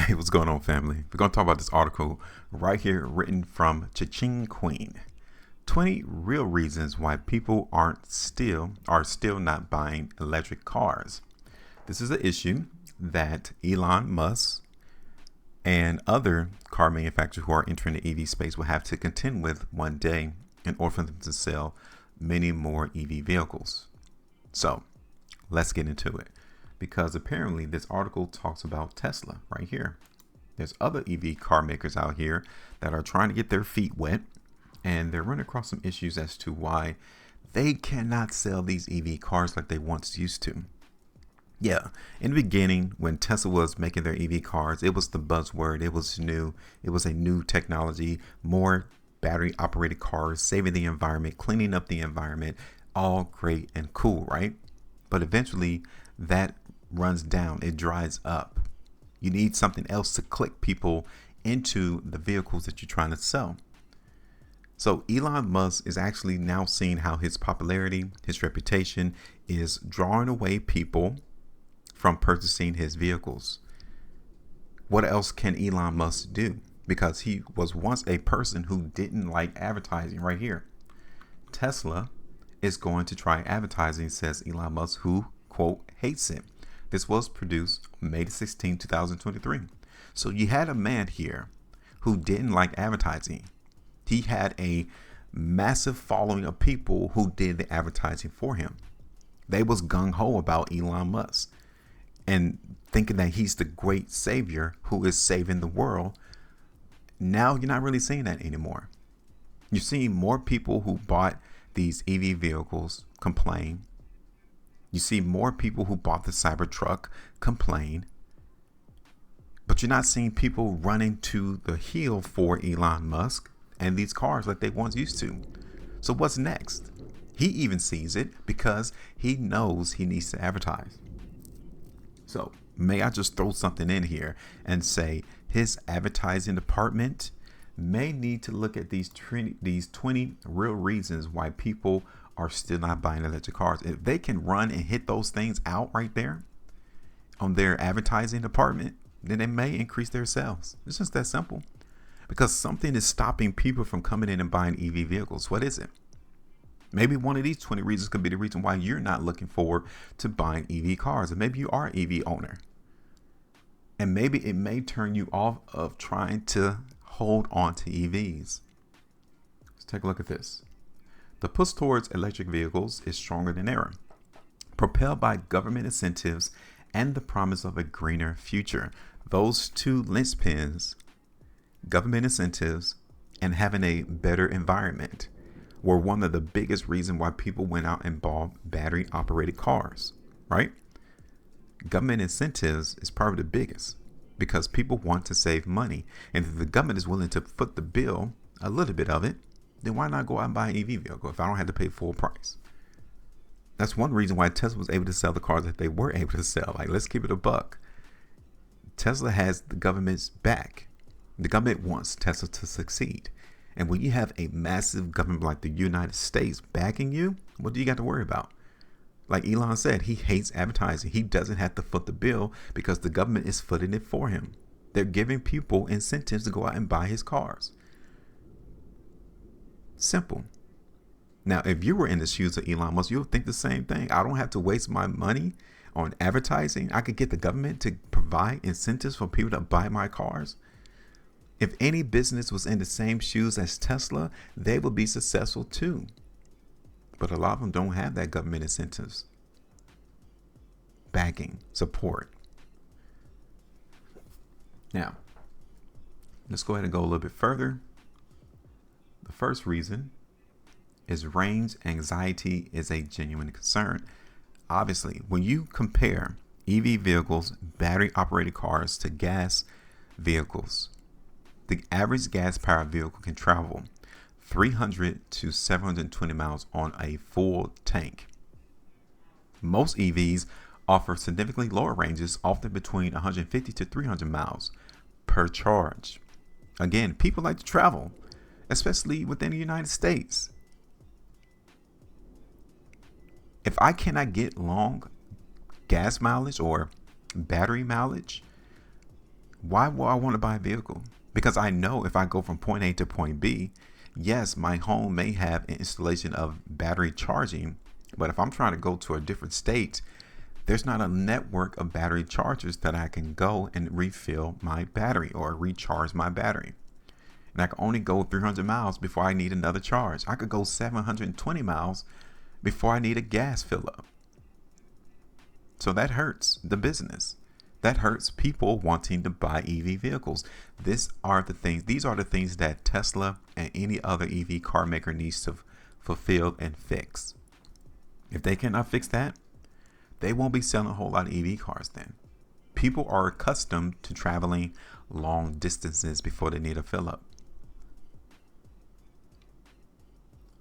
Hey, what's going on, family? We're going to talk about this article right here written from Cha-Ching Queen. 20 real reasons why people are still not buying electric cars. This is an issue that Elon Musk and other car manufacturers who are entering the EV space will have to contend with one day in order for them to sell many more EV vehicles. So let's get into it, because apparently this article talks about Tesla right here. There's other EV car makers out here that are trying to get their feet wet, and they're running across some issues as to why they cannot sell these EV cars like they once used to. Yeah, in the beginning, when Tesla was making their EV cars, it was the buzzword. It was new. It was a new technology, more battery operated cars, saving the environment, cleaning up the environment, all great and cool, right? But eventually that runs down, it dries up. You need something else to click people into the vehicles that you're trying to sell. So Elon Musk is actually now seeing how his popularity, his reputation is drawing away people from purchasing his vehicles. What else can Elon Musk do? Because he was once a person who didn't like advertising right here. Tesla is going to try advertising, says Elon Musk, who, quote, hates it. This was produced May 16, 2023. So you had a man here who didn't like advertising. He had a massive following of people who did the advertising for him. They was gung-ho about Elon Musk and thinking that he's the great savior who is saving the world. Now you're not really seeing that anymore. You're seeing more people who bought these EV vehicles complain. You see more people who bought the Cybertruck complain. But you're not seeing people running to the heel for Elon Musk and these cars like they once used to. So what's next? He even sees it because he knows he needs to advertise. So may I just throw something in here and say his advertising department may need to look at these 20 real reasons why people are still not buying electric cars. If they can run and hit those things out right there on their advertising department, then they may increase their sales. It's just that simple. Because something is stopping people from coming in and buying EV vehicles. What is it? Maybe one of these 20 reasons could be the reason why you're not looking forward to buying EV cars. And maybe you are an EV owner. And maybe it may turn you off of trying to hold on to EVs. Let's take a look at this. The push towards electric vehicles is stronger than ever, propelled by government incentives and the promise of a greener future. Those two linchpins, government incentives and having a better environment, were one of the biggest reasons why people went out and bought battery operated cars, right? Government incentives is probably the biggest because people want to save money. And if the government is willing to foot the bill, a little bit of it, then why not go out and buy an EV vehicle if I don't have to pay full price? That's one reason why Tesla was able to sell the cars that they were able to sell. Like, let's keep it a buck. Tesla has the government's back. The government wants Tesla to succeed. And when you have a massive government like the United States backing you, what do you got to worry about? Like Elon said, he hates advertising. He doesn't have to foot the bill because the government is footing it for him. They're giving people incentives to go out and buy his cars. Simple. Now, if you were in the shoes of Elon Musk, you'll think the same thing. I don't have to waste my money on advertising. I could get the government to provide incentives for people to buy my cars. If any business was in the same shoes as Tesla, they would be successful too. But a lot of them don't have that government incentives, backing, support. Now, let's go ahead and go a little bit further. The first reason is range anxiety is a genuine concern. Obviously, when you compare EV vehicles, battery operated cars to gas vehicles, the average gas powered vehicle can travel 300 to 720 miles on a full tank. Most EVs offer significantly lower ranges, often between 150 to 300 miles per charge. Again, people like to travel, especially within the United States. If I cannot get long gas mileage or battery mileage Why will I want to buy a vehicle? Because I know if I go from point A to point B, yes, my home may have an installation of battery charging, but if I'm trying to go to a different state, there's not a network of battery chargers that I can go and refill my battery or recharge my battery. And I can only go 300 miles before I need another charge. I could go 720 miles before I need a gas fill up. So that hurts the business. That hurts people wanting to buy EV vehicles. These are the things that Tesla and any other EV car maker needs to fulfill and fix. If they cannot fix that, they won't be selling a whole lot of EV cars then. People are accustomed to traveling long distances before they need a fill up.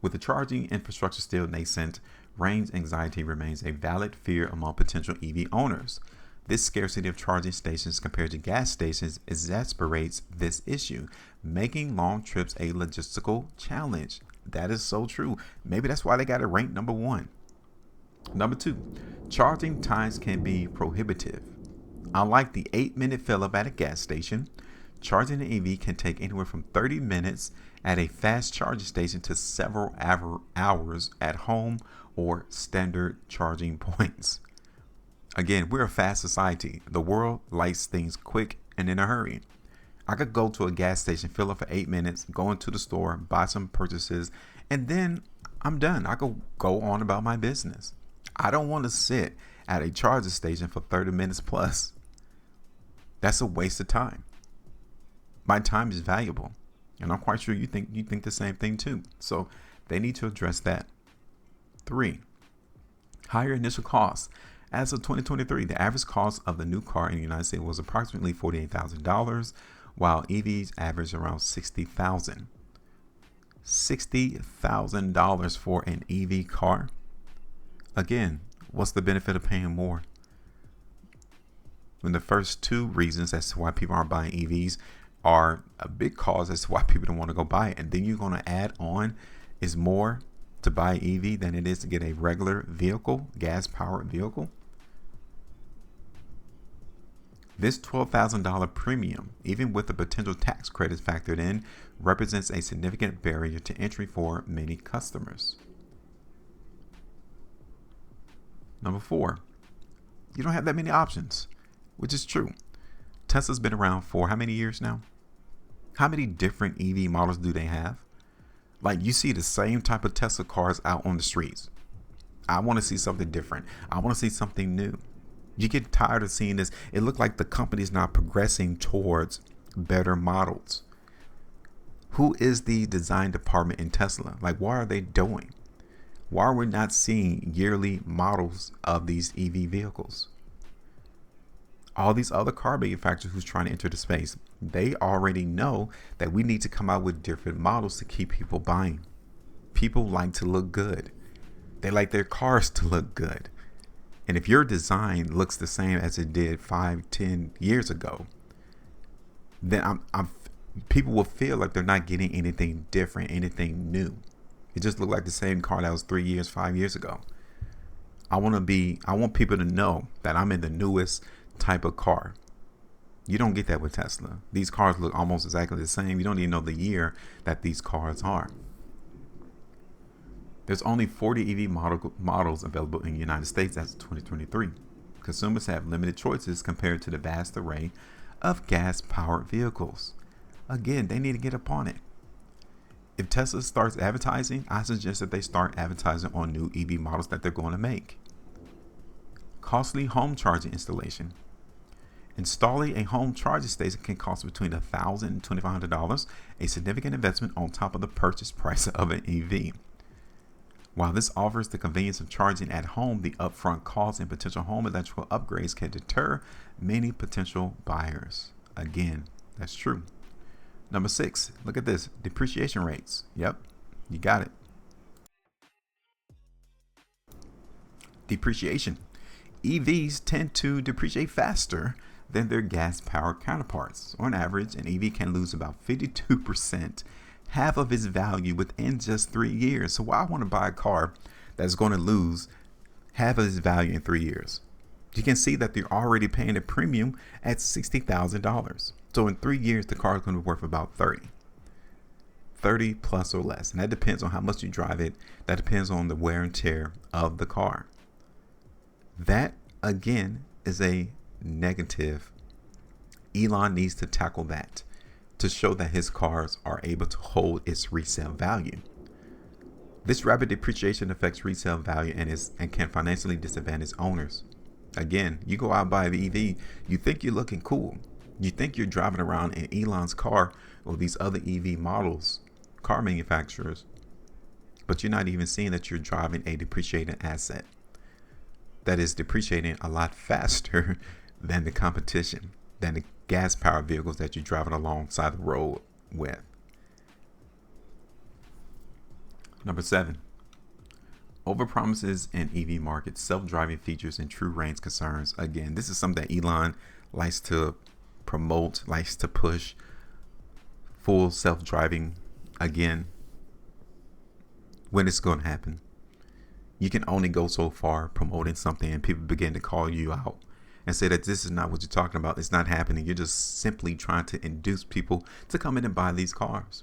With the charging infrastructure still nascent, range anxiety remains a valid fear among potential EV owners. This scarcity of charging stations compared to gas stations exacerbates this issue, making long trips a logistical challenge. That is so true. Maybe that's why they got it ranked number 1. Number 2, charging times can be prohibitive. Unlike the 8-minute fill up at a gas station, charging an EV can take anywhere from 30 minutes at a fast charging station to several hours at home or standard charging points. Again, we're a fast society. The world likes things quick and in a hurry. I could go to a gas station, fill up for 8 minutes, go into the store, buy some purchases, and then I'm done. I could go on about my business. I don't want to sit at a charging station for 30 minutes plus. That's a waste of time. My time is valuable, and I'm quite sure you think the same thing too. So they need to address that. 3, higher initial costs. As of 2023, the average cost of the new car in the United States was approximately $48,000, while EVs average around $60,000. $60,000 for an EV car. Again, what's the benefit of paying more? When the first 2 reasons as to why people aren't buying EVs are a big cause as to why people don't want to go buy it, and then you're going to add on is more to buy EV than it is to get a regular vehicle, gas-powered vehicle. This $12,000 premium, even with the potential tax credits factored in, represents a significant barrier to entry for many customers. Number 4, you don't have that many options, which is true. Tesla's been around for how many years now? How many different EV models do they have? Like, you see the same type of Tesla cars out on the streets. I want to see something different. I want to see something new. You get tired of seeing this. It looked like the company's not progressing towards better models. Who is the design department in Tesla? Like, what are they doing? Why are we not seeing yearly models of these EV vehicles? All these other car manufacturers who's trying to enter the space, they already know that we need to come out with different models to keep people buying. People like to look good. They like their cars to look good. And if your design looks the same as it did 5-10 years ago, then people will feel like they're not getting anything different, anything new. It just looked like the same car that was 3 years, 5 years ago. I want people to know that I'm in the newest type of car. You don't get that with Tesla. These cars look almost exactly the same. You don't even know the year that these cars are. There's only 40 EV models available in the United States as of 2023. Consumers have limited choices compared to the vast array of gas-powered vehicles. Again, they need to get upon it. If Tesla starts advertising, I suggest that they start advertising on new EV models that they're going to make. Costly home charging installation. Installing a home charging station can cost between $1,000 and $2,500, a significant investment on top of the purchase price of an EV. While this offers the convenience of charging at home, the upfront costs and potential home electrical upgrades can deter many potential buyers. Again, that's true. Number 6, look at this, depreciation rates. Yep, you got it. Depreciation. EVs tend to depreciate faster than their gas-powered counterparts. On average, an EV can lose about 52%, half of its value within just 3 years. So why I want to buy a car that's going to lose half of its value in 3 years? You can see that they're already paying a premium at $60,000. So in 3 years, the car is going to be worth about 30 plus or less. And that depends on how much you drive it. That depends on the wear and tear of the car. That, again, is a negative. Elon needs to tackle that to show that his cars are able to hold its resale value. This rapid depreciation affects resale value and can financially disadvantage owners. Again, you go out and buy an EV, you think you're looking cool. You think you're driving around in Elon's car or these other EV models, car manufacturers, but you're not even seeing that you're driving a depreciating asset that is depreciating a lot faster than the competition, than the gas powered vehicles that you're driving alongside the road with. Number 7, overpromises in EV market, self-driving features and true range concerns. Again, this is something that Elon likes to promote, likes to push. Full self-driving. Again, when it's going to happen? You can only go so far promoting something and people begin to call you out and say that this is not what you're talking about. It's not happening. You're just simply trying to induce people to come in and buy these cars.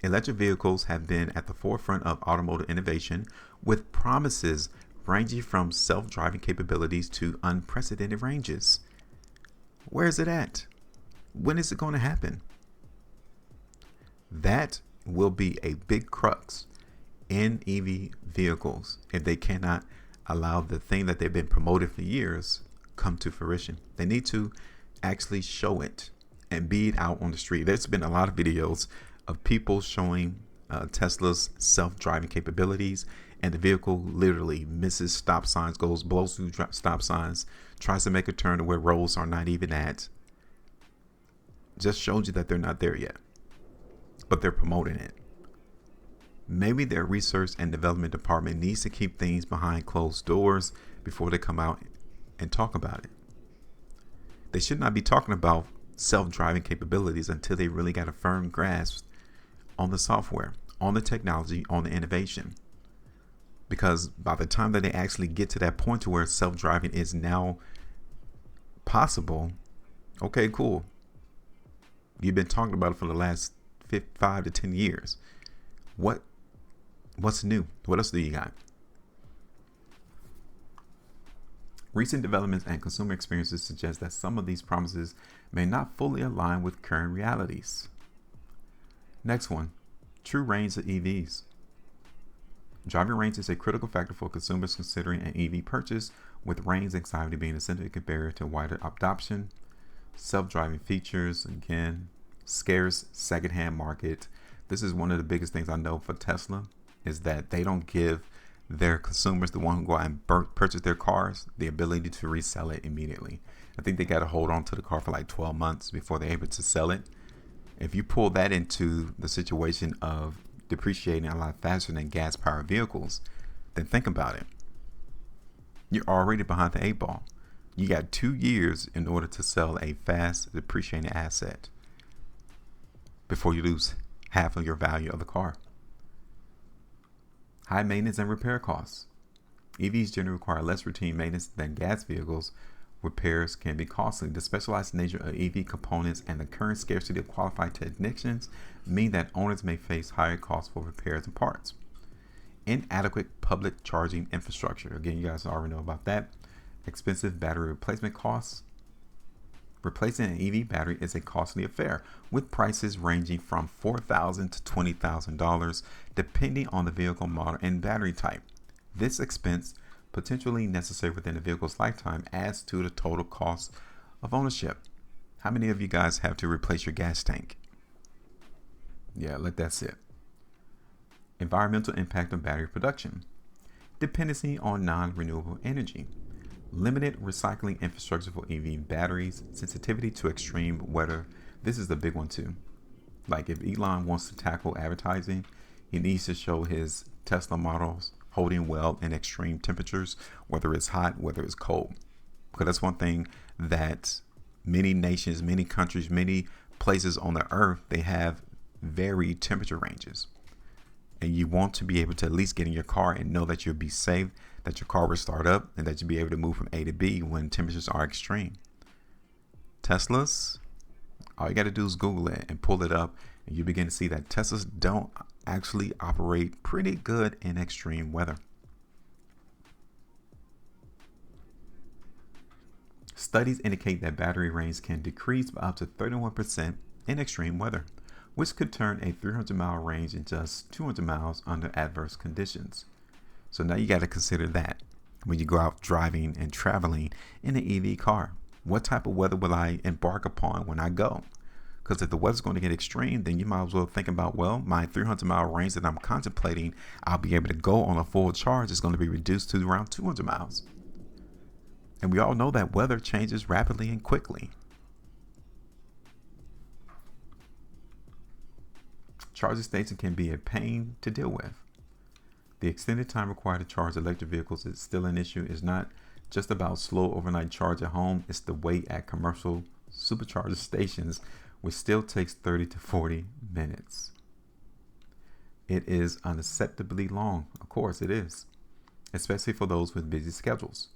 Electric vehicles have been at the forefront of automotive innovation, with promises ranging from self-driving capabilities to unprecedented ranges. Where is it at? When is it going to happen? That will be a big crux in EV vehicles if they cannot allow the thing that they've been promoted for years come to fruition. They need to actually show it and be out on the street. There's been a lot of videos of people showing Tesla's self-driving capabilities, and the vehicle literally misses stop signs, blows through stop signs, tries to make a turn to where roads are not even at. Just shows you that they're not there yet, but they're promoting it. Maybe their research and development department needs to keep things behind closed doors before they come out and talk about it. They should not be talking about self-driving capabilities until they really got a firm grasp on the software, on the technology, on the innovation. Because by the time that they actually get to that point to where self-driving is now possible, okay, cool. You've been talking about it for the last 5 to 10 years. What's new? What else do you got? Recent developments and consumer experiences suggest that some of these promises may not fully align with current realities. Next one, true range of EVs. Driving range is a critical factor for consumers considering an EV purchase, with range anxiety being a significant barrier to wider adoption. Self-driving features, again, scarce secondhand market. This is one of the biggest things I know for Tesla, is that they don't give their consumers, the one who go out and purchase their cars, the ability to resell it immediately. I think they got to hold on to the car for like 12 months before they're able to sell it. If you pull that into the situation of depreciating a lot faster than gas powered vehicles, then think about it. You're already behind the 8 ball. You got 2 years in order to sell a fast depreciating asset before you lose half of your value of the car. High maintenance and repair costs. EVs generally require less routine maintenance than gas vehicles. Repairs can be costly. The specialized nature of EV components and the current scarcity of qualified technicians mean that owners may face higher costs for repairs and parts. Inadequate public charging infrastructure. Again, you guys already know about that. Expensive battery replacement costs. Replacing an EV battery is a costly affair, with prices ranging from $4,000 to $20,000 depending on the vehicle model and battery type. This expense, potentially necessary within a vehicle's lifetime, adds to the total cost of ownership. How many of you guys have to replace your gas tank? Yeah, let that sit. Environmental impact of battery production. Dependency on non-renewable energy. Limited recycling infrastructure for EV batteries. Sensitivity to extreme weather. This is the big one too. Like if Elon wants to tackle advertising, he needs to show his Tesla models holding well in extreme temperatures, whether it's hot, whether it's cold. Because that's one thing that many nations, many countries, many places on the earth, they have varied temperature ranges. And you want to be able to at least get in your car and know that you'll be safe, that your car will start up and that you'll be able to move from A to B when temperatures are extreme. Teslas, all you got to do is Google it and pull it up, and you begin to see that Teslas don't actually operate pretty good in extreme weather. Studies indicate that battery range can decrease by up to 31% in extreme weather, which could turn a 300-mile range in just 200 miles under adverse conditions. So now you got to consider that when you go out driving and traveling in an EV car. What type of weather will I embark upon when I go? Because if the weather's going to get extreme, then you might as well think about, well, my 300-mile range that I'm contemplating, I'll be able to go on a full charge is going to be reduced to around 200 miles. And we all know that weather changes rapidly and quickly. Charging station can be a pain to deal with. The extended time required to charge electric vehicles is still an issue. It's not just about slow overnight charge at home. It's the wait at commercial supercharger stations, which still takes 30 to 40 minutes. It is unacceptably long. Of course it is, especially for those with busy schedules.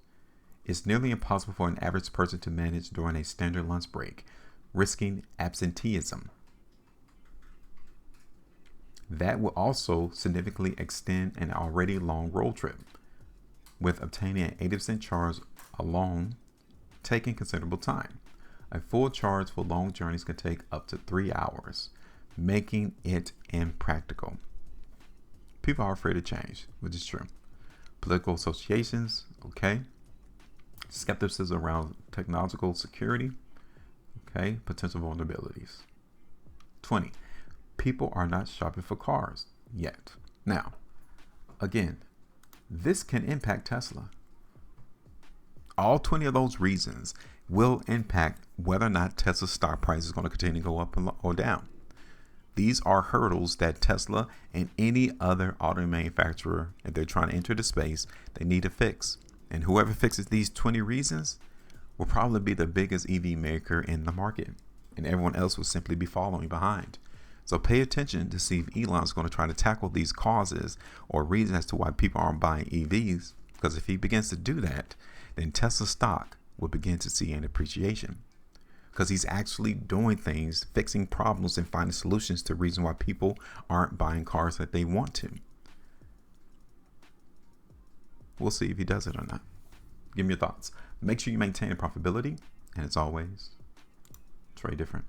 It's nearly impossible for an average person to manage during a standard lunch break, risking absenteeism. That will also significantly extend an already long road trip, with obtaining an 80% charge alone taking considerable time. A full charge for long journeys can take up to 3 hours, making it impractical. People are afraid of change, which is true. Political associations, okay. Skepticism around technological security, okay. Potential vulnerabilities. 20. People are not shopping for cars yet. Now, again, this can impact Tesla. All 20 of those reasons will impact whether or not Tesla's stock price is going to continue to go up or down. These are hurdles that Tesla and any other auto manufacturer, if they're trying to enter the space, they need to fix. And whoever fixes these 20 reasons will probably be the biggest EV maker in the market, and everyone else will simply be following behind. So pay attention to see if Elon's going to try to tackle these causes or reasons as to why people aren't buying EVs. Because if he begins to do that, then Tesla stock will begin to see an appreciation. Because he's actually doing things, fixing problems and finding solutions to reasons why people aren't buying cars that they want to. We'll see if he does it or not. Give me your thoughts. Make sure you maintain profitability. And as always, trade different.